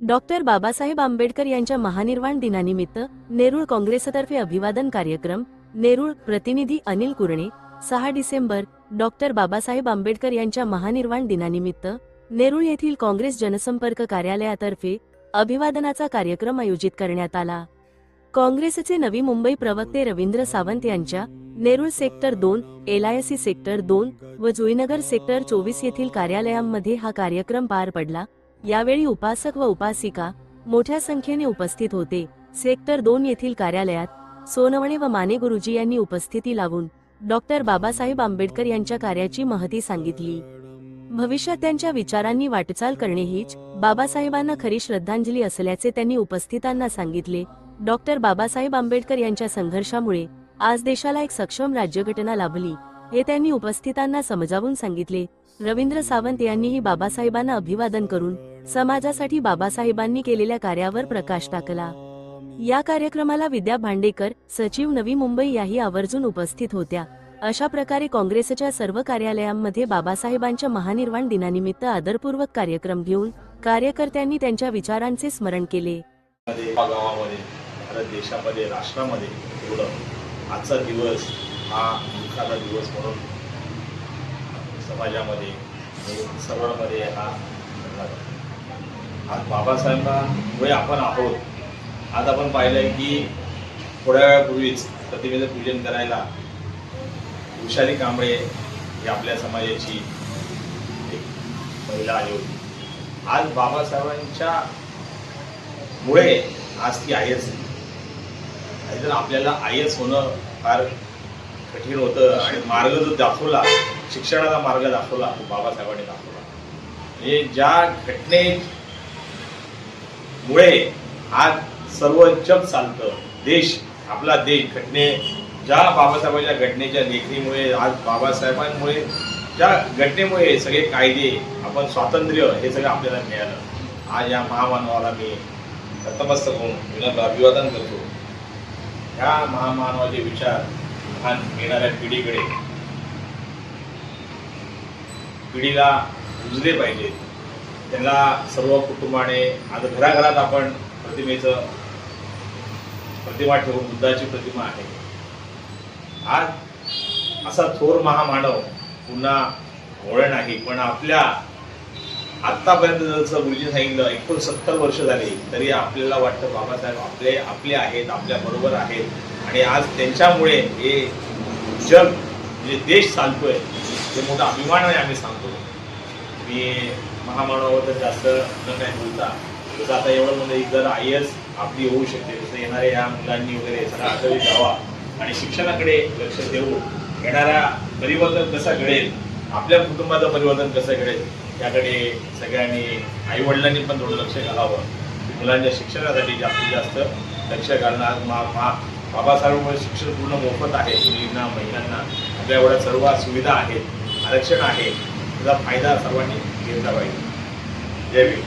Doctor Babasaheb Ambedkar यांच्या महानिर्वाण दिनानिमित्त नेरूळ काँग्रेसतर्फे अभिवादन कार्यक्रम. नेरूळ. प्रतिनिधी अनिल कुरणे. 6 डिसेंबर. डॉक्टर बाबासाहेब आंबेडकर यांच्या महानिर्वाण दिनानिमित्त नेरूळ येथील काँग्रेस जनसंपर्क कार्यालयातर्फे अभिवादनाचा कार्यक्रम आयोजित करण्यात आला. काँग्रेसचे नवी मुंबई प्रवक्ते रवींद्र सावंत यांच्या नेरूळ सेक्टर 2, LIC सेक्टर 2 व जुईनगर सेक्टर 24 येथील कार्यालयांमध्ये हा कार्यक्रम पार पडला. यावेळी उपासक व उपासिका मोठ्या संख्येने उपस्थित होते. सेक्टर 2 येथील कार्यालयात सोनवणे व माने गुरुजी यांनी उपस्थिती लावून डॉक्टर बाबासाहेब आंबेडकर यांच्या कार्याची महती सांगितली. भविष्यात त्यांच्या विचारांनी वाटचाल करणे हीच बाबासाहेबांना खरी श्रद्धांजली असल्याचे त्यांनी उपस्थितांना सांगितले. डॉक्टर बाबासाहेब आंबेडकर यांच्या संघर्षामुळे आज देशाला एक सक्षम राज्यघटना लाभली, हे त्यांनी उपस्थितांना समजावून सांगितले. रवींद्र सावंत यांनीही बाबासाहेबांना अभिवादन करून समाजासाठी बाबासाहेबांनी केलेल्या कार्यावर प्रकाश टाकला. या कार्यक्रमाला विद्या भांडेकर, सचिव नवी मुंबई याही आवर्जून उपस्थित होत्या. अशा प्रकारे काँग्रेसच्या सर्व कार्यालयांमध्ये बाबासाहेबांच्या महानिर्वाण दिनानिमित्त आदरपूर्वक कार्यक्रम घेऊन कार्यकर्त्यांनी त्यांच्या विचारांचे स्मरण केले. गावामध्ये, देशामध्ये, राष्ट्रामध्ये आजचा दिवस हा दुःखाचा दिवस म्हणून समाजामध्ये सर्वांमध्ये हा आज बाबासाहेबांमुळे आपण आहोत. आज आपण पाहिलंय की थोड्या वेळापूर्वीच प्रतिमेचं पूजन करायला उषारी कांबळे ही आपल्या समाजाची एक महिला आली होती. आज बाबासाहेबांच्या मुळे आज ती IAS झाली. जर आपल्याला IAS होणं फार कठीण होतं आणि मार्ग जो दाखवला, शिक्षणाचा मार्ग दाखवला, तो बाबासाहेबांनी दाखवला. म्हणजे ज्या घटनेमुळे आज सर्व जग चालतं, देश, आपला देश ज्या बाबासाहेबांच्या घटनेच्या लेखणीमुळे, आज बाबासाहेबांमुळे, ज्या घटनेमुळे सगळे कायदे, आपण स्वातंत्र्य हे सगळं आपल्याला मिळालं. आज या महामानवाला मी नतमस्तक होऊन विनम्र अभिवादन करतो. ह्या महामानवाचे विचार येणाऱ्या पिढीला रुजले पाहिजे. त्यांना सर्व कुटुंबाने, आज घराघरात आपण प्रतिमा ठेवून, बुद्धाची प्रतिमा आहे. आज असा थोर महामानव पुन्हा होणार नाही. पण आपल्या आत्तापर्यंत जसं गुरुजी सांगितलं 69 वर्ष झाली, तरी आपल्याला वाटतं बाबासाहेब आपले आहेत, आपल्या बरोबर आहेत. आणि आज त्यांच्यामुळे हे जग, म्हणजे देश चालतोय, हे मोठा अभिमानाने आम्ही सांगतो. मी महामानवाबद्दल जास्त न काय बोलता, जसं आता एवढं म्हणजे जर IAS आपली होऊ शकते, तसं येणाऱ्या या मुलांनी वगैरे सगळा आग्रही द्यावा आणि शिक्षणाकडे लक्ष देऊन येणाऱ्या परिवर्तन कसं घडेल, आपल्या कुटुंबाचं परिवर्तन कसं घडेल, याकडे सगळ्यांनी, आईवडिलांनी पण थोडं लक्ष घालावं. मुलांच्या शिक्षणासाठी जास्तीत जास्त लक्ष घालणं. आज बाबासाहेबांमुळे शिक्षण पूर्ण मोफत आहे. मुलींना, महिलांना आपल्या एवढ्या सर्व सुविधा आहेत, आरक्षण आहे. त्याचा फायदा सर्वांनी घेतला पाहिजे. जय भीम.